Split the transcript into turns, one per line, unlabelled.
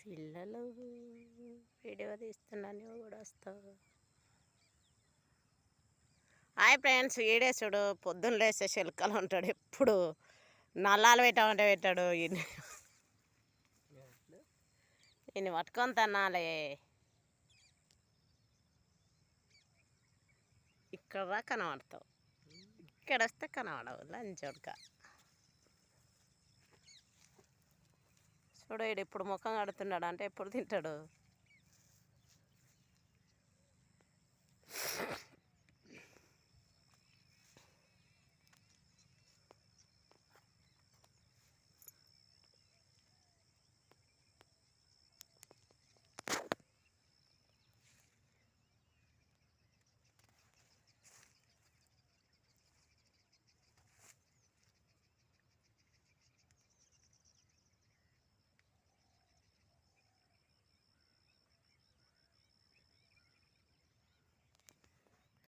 పిల్లలు వీడియో తీస్తున్నా నువ్వు కూడా వస్తావు. హాయ్ ఫ్రెండ్స్, వీడియో చూడు. పొద్దున్న లేస్తే చిలకలు ఉంటాడు, ఎప్పుడు నల్లాలు పెట్టామంటే పెట్టాడు. ఈయన పట్టుకొని తన్నాలే. ఇక్కడ రా కనబడతావు, ఇక్కడ వస్తే కనబడవు. లంచోడుక చూడు, వీడు ఇప్పుడు ముఖం కడుతున్నాడు అంటే ఎప్పుడు తింటాడు.